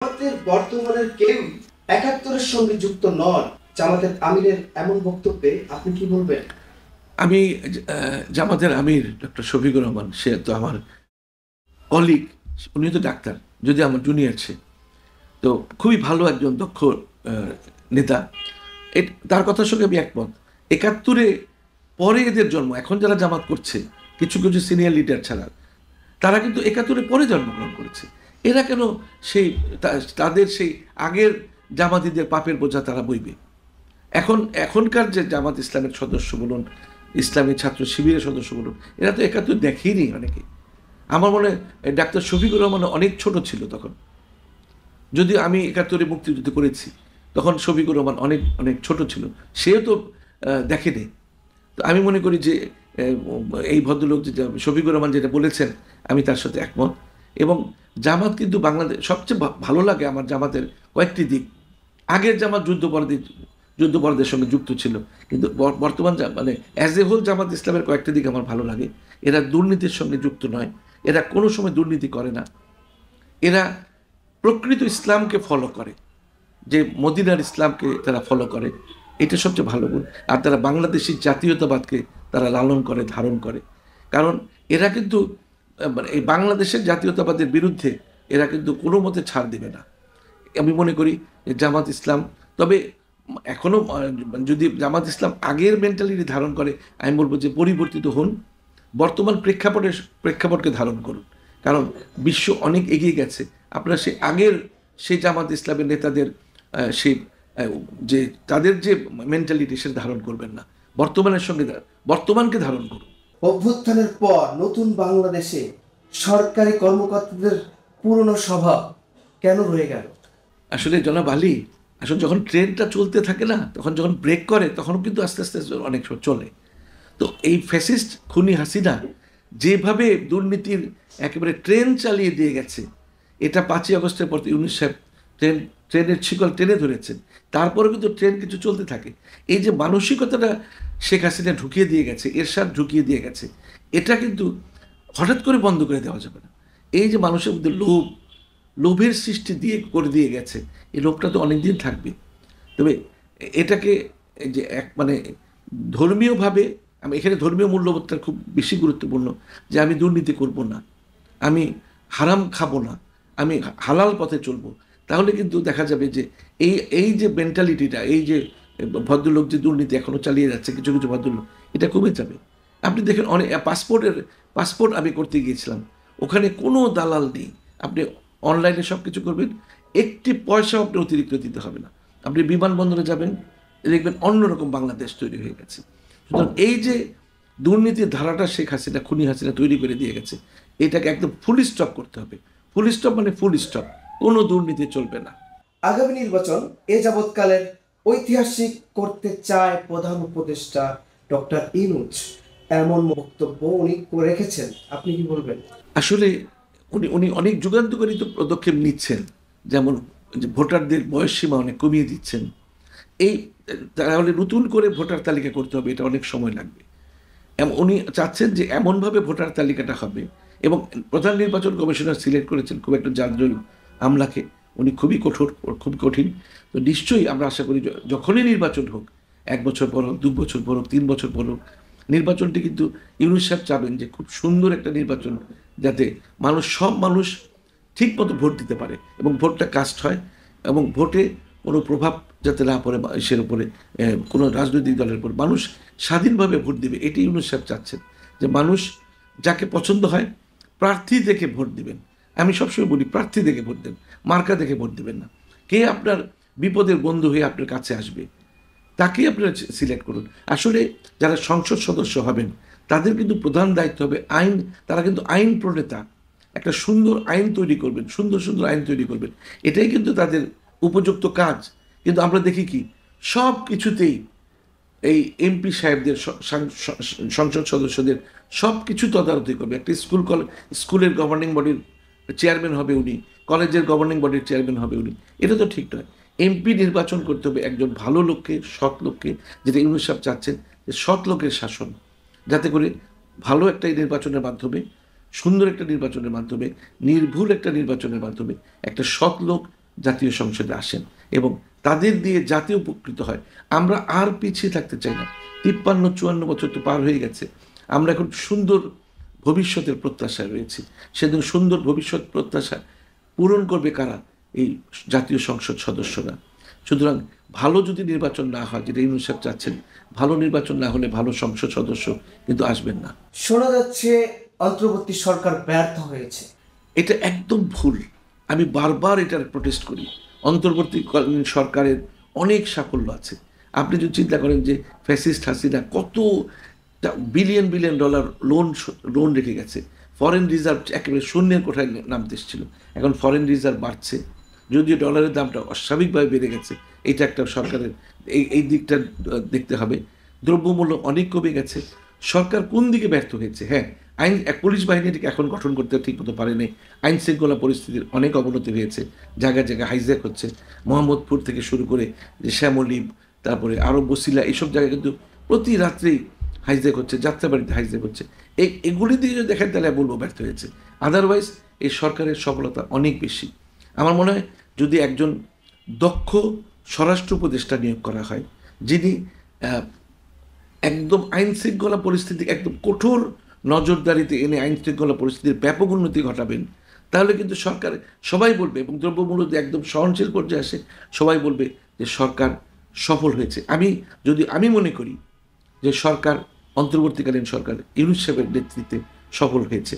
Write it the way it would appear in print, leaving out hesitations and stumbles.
জামাতের বর্তমানের কেউ একাত্তরের সঙ্গে যুক্ত নন, জামাতের আমিরের এমন বক্তব্যে আপনি কি বলবেন? আমি জামাতের আমির ডক্টর শফিকুর রহমান, সে তো আমার কলিগ, উনি তো ডাক্তার, যদি আমার জুনিয়র, সে তো খুবই ভালো একজন দক্ষ নেতা। তার কথার সঙ্গে আমি একমত। একাত্তরে পরে এদের জন্ম, এখন যারা জামাত করছে কিছু কিছু সিনিয়র লিডার ছাড়া, তারা কিন্তু একাত্তরে পরে জন্মগ্রহণ করেছে। এরা কেন সেই তাদের সেই আগের জামাতিদের পাপের বোঝা তারা বইবে? এখনকার যে জামাত ইসলামের সদস্য বলুন, ইসলামী ছাত্র শিবিরের সদস্য বলুন, এরা তো একাত্তর দেখেইনি অনেকে। আমার মনে হয় ডাক্তার শফিকুর রহমান অনেক ছোট ছিল তখন, যদি আমি একাত্তরে মুক্তিযুদ্ধ করেছি, তখন শফিকুর রহমান অনেক অনেক ছোট ছিল, সেও তো দেখেনি। তো আমি মনে করি যে এই ভদ্রলোক যে শফিকুর রহমান যেটা বলেছেন, আমি তার সাথে একমত। এবং জামাত কিন্তু বাংলাদেশ সবচেয়ে ভালো লাগে আমার জামাতের কয়েকটি দিক। আগের জামাত যুদ্ধপরাধের সঙ্গে যুক্ত ছিল, কিন্তু বর্তমান মানে অ্যাজ এ হোল জামাত ইসলামের কয়েকটা দিক আমার ভালো লাগে। এরা দুর্নীতির সঙ্গে যুক্ত নয়, এরা কোনো সময় দুর্নীতি করে না, এরা প্রকৃত ইসলামকে ফলো করে, যে মদিনার ইসলামকে তারা ফলো করে, এটা সবচেয়ে ভালো গুণ। আর তারা বাংলাদেশি জাতীয়তাবাদকে তারা লালন করে, ধারণ করে। কারণ এরা কিন্তু মানে এই বাংলাদেশের জাতীয়তাবাদের বিরুদ্ধে এরা কিন্তু কোনো মতে ছাড় দেবে না। আমি মনে করি যে জামাত ইসলাম, তবে এখনও যদি জামাত ইসলাম আগের মেন্টালিটি ধারণ করে, আমি বলবো যে পরিবর্তিত হন, বর্তমান প্রেক্ষাপটকে ধারণ করুন। কারণ বিশ্ব অনেক এগিয়ে গেছে। আপনারা সেই আগের সেই জামাত ইসলামের নেতাদের সেই যে তাদের যে মেন্টালিটি, সেটা ধারণ করবেন না, বর্তমানের সঙ্গে বর্তমানকে ধারণ করুন। অভ্যুত্থানের পর নতুন বাংলাদেশে সরকারি কর্মকর্তাদের পুরনো স্বভাব কেন রয়ে গেল? আসলে জনাব আলী, আসলে যখন ট্রেনটা চলতে থাকে না, তখন যখন ব্রেক করে, তখনও কিন্তু আস্তে আস্তে অনেক সময় চলে। তো এই ফ্যাসিস্ট খুনি হাসিনা যেভাবে দুর্নীতির একেবারে ট্রেন চালিয়ে দিয়ে গেছে, এটা 5ই আগস্টের পর ইউনূস সাহেব ট্রেনের শিকল টেনে ধরেছেন, তারপরে কিন্তু ট্রেন কিছু চলতে থাকে। এই যে মানসিকতাটা শেখ হাসিনা ঢুকিয়ে দিয়ে গেছে, এরশাদ ঢুকিয়ে দিয়ে গেছে, এটা কিন্তু হঠাৎ করে বন্ধ করে দেওয়া যাবে না। এই যে মানুষের মধ্যে লোভের সৃষ্টি করে দিয়ে গেছে, এই লোভটা তো অনেকদিন থাকবে। তবে এটাকে যে মানে ধর্মীয়ভাবে, আমি এখানে ধর্মীয় মূল্যবোধটা খুব বেশি গুরুত্বপূর্ণ, যে আমি দুর্নীতি করব না, আমি হারাম খাবো না, আমি হালাল পথে চলবো। তাহলে কিন্তু দেখা যাবে যে এই এই যে মেন্টালিটিটা, এই যে ভদ্রলোক যে দুর্নীতি এখনও চালিয়ে যাচ্ছে কিছু কিছু ভদ্রলোক, এটা কমে যাবে। আপনি দেখেন অনেক পাসপোর্ট আমি করতে গিয়েছিলাম, ওখানে কোনো দালাল নেই, আপনি অনলাইনে সব কিছু করবেন, একটি পয়সাও আপনি অতিরিক্ত দিতে হবে না। আপনি বিমানবন্দরে যাবেন, দেখবেন অন্যরকম বাংলাদেশ তৈরি হয়ে গেছে। সুতরাং এই যে দুর্নীতির ধারাটা শেখ হাসিনা, খুনি হাসিনা তৈরি করে দিয়ে গেছে, এটাকে একদম ফুল স্টপ করতে হবে। ফুল স্টপ মানে ফুল স্টপ, কোনো দুর্নীতি চলবে না। আগামী নির্বাচন এ যাবৎকালের ঐতিহাসিক করতে চায় প্রধান উপদেষ্টা ডক্টর ইউনূস, এমন বক্তব্য উনি রেখেছেন, আপনি কি বলবেন? আসলে উনি উনি অনেক যুগান্তকারী তো পদক্ষেপ নিচ্ছেন, যেমন যে ভোটারদের বয়সসীমা অনেক কমিয়ে দিচ্ছেন। এই তাহলে নতুন করে ভোটার তালিকা করতে হবে, এটা অনেক সময় লাগবে। উনি চাচ্ছেন যে এমনভাবে ভোটার তালিকাটা হবে, এবং প্রধান নির্বাচন কমিশনার সিলেক্ট করেছেন খুব একটা জাঁকজমক আমলাকে, উনি খুবই কঠোর, খুব কঠিন। তো নিশ্চয়ই আমরা আশা করি যখনই নির্বাচন হোক, 1 বছর পর হোক, 2 বছর পর হোক, 3 বছর পর হোক, নির্বাচনটি কিন্তু ইউনূস সাহেব চাবেন যে খুব সুন্দর একটা নির্বাচন, যাতে সব মানুষ ঠিক মতো ভোট দিতে পারে, এবং ভোটটা কাস্ট হয়, এবং ভোটে কোনো প্রভাব যাতে না পড়ে মানুষের উপরে, কোনো রাজনৈতিক দলের উপর, মানুষ স্বাধীনভাবে ভোট দিবে। এটি ইউনূস সাহেব চাচ্ছেন, যে মানুষ যাকে পছন্দ হয় প্রার্থী দেখে ভোট দিবেন। আমি সবসময় বলি, প্রার্থী দেখে ভোট দেন, মার্কা দেখে ভোট দেবেন না। কে আপনার বিপদের বন্ধু হয়ে আপনার কাছে আসবে, তাকেই আপনারা সিলেক্ট করুন। আসলে যারা সংসদ সদস্য হবেন, তাদের কিন্তু প্রধান দায়িত্ব হবে আইন, তারা কিন্তু আইন প্রণেতা, একটা সুন্দর আইন তৈরি করবেন, সুন্দর সুন্দর আইন তৈরি করবেন, এটাই কিন্তু তাদের উপযুক্ত কাজ। কিন্তু আমরা দেখি কি, সব কিছুতেই এই এমপি সাহেবদের, সংসদ সদস্যদের সব কিছু তদারকি করবে। একটা স্কুলের গভর্নিং বডির চেয়ারম্যান হবে উনি, কলেজের গভর্নিং বডির চেয়ারম্যান হবে উনি, এটা তো ঠিক নয়। এমপি নির্বাচন করতে হবে একজন ভালো লোককে, সৎ লোককে, যেটা ইউনূস সাহেব চাচ্ছেন, যে সৎ লোকের শাসন, যাতে করে ভালো একটা নির্বাচনের মাধ্যমে, সুন্দর একটা নির্বাচনের মাধ্যমে, নির্ভুল একটা নির্বাচনের মাধ্যমে একটা সৎ লোক জাতীয় সংসদে আসেন এবং তাদের দিয়ে জাতীয় উপকৃত হয়। আমরা আর পিছিয়ে থাকতে চাই না। 53-54 বছর তো পার হয়ে গেছে। আমরা এখন সুন্দর ভবিষ্যতের প্রত্যাশায় রয়েছি। সেদিন সুন্দর ভবিষ্যৎ প্রত্যাশা পূরণ করবে কারা? এই জাতীয় সংসদ সদস্যরা। সুতরাং ভালো যদি নির্বাচন না হয়, যেটা ইউনূস সাহেব চাচ্ছেন, ভালো নির্বাচন না হলে ভালো সংসদ সদস্য কিন্তু আসবেন না। শোনা যাচ্ছে অন্তর্বর্তী সরকার ব্যর্থ হয়েছে। এটা একদম ভুল। আমি বারবার এটার প্রোটেস্ট করি। অন্তর্বর্তীকালীন সরকারের অনেক সাফল্য আছে। আপনি যদি চিন্তা করেন যে ফ্যাসিস্ট হাসিনা কত বিলিয়ন বিলিয়ন ডলার লোন রেখে গেছে, ফরেন রিজার্ভ একেবারে শূন্যের কোঠায় নামতে এসেছিল, এখন ফরেন রিজার্ভ বাড়ছে, যদিও ডলারের দামটা অস্বাভাবিকভাবে বেড়ে গেছে। এটা একটা সরকারের এই দিকটা দেখতে হবে। দ্রব্যমূল্য অনেক কমে গেছে। সরকার কোন দিকে ব্যর্থ হয়েছে? হ্যাঁ, পুলিশ বাহিনীটিকে এখন গঠন করতে ঠিকমতো পারেনি। আইন শৃঙ্খলা পরিস্থিতির অনেক অবনতি হয়েছে। জায়গায় জায়গায় হাইজ্যাক হচ্ছে। মোহাম্মদপুর থেকে শুরু করে যে শ্যামলী, তারপরে আরও বসিলা, এইসব জায়গায় কিন্তু প্রতি রাত্রেই হাইজ্যাক হচ্ছে, যাত্রাবাড়িতে হাইজ্যাক হচ্ছে। এগুলি দিয়ে যদি দেখেন তাহলে বলবো ব্যর্থ হয়েছে। আদারওয়াইজ এই সরকারের সফলতা অনেক বেশি। আমার মনে হয় যদি একজন দক্ষ স্বরাষ্ট্র উপদেষ্টা নিয়োগ করা হয়, যিনি একদম আইন শৃঙ্খলা পরিস্থিতি একদম কঠোর নজরদারিতে এনে আইন শৃঙ্খলা পরিস্থিতির ব্যাপক উন্নতি ঘটাবেন, তাহলে কিন্তু সরকার সবাই বলবে, এবং দ্রব্যমূল্য যদি একদম সহনশীল পর্যায়ে আসে, সবাই বলবে যে সরকার সফল হয়েছে। আমি মনে করি যে সরকার, অন্তর্বর্তীকালীন সরকার ইউনূস সাহেবের নেতৃত্বে সফল হয়েছে।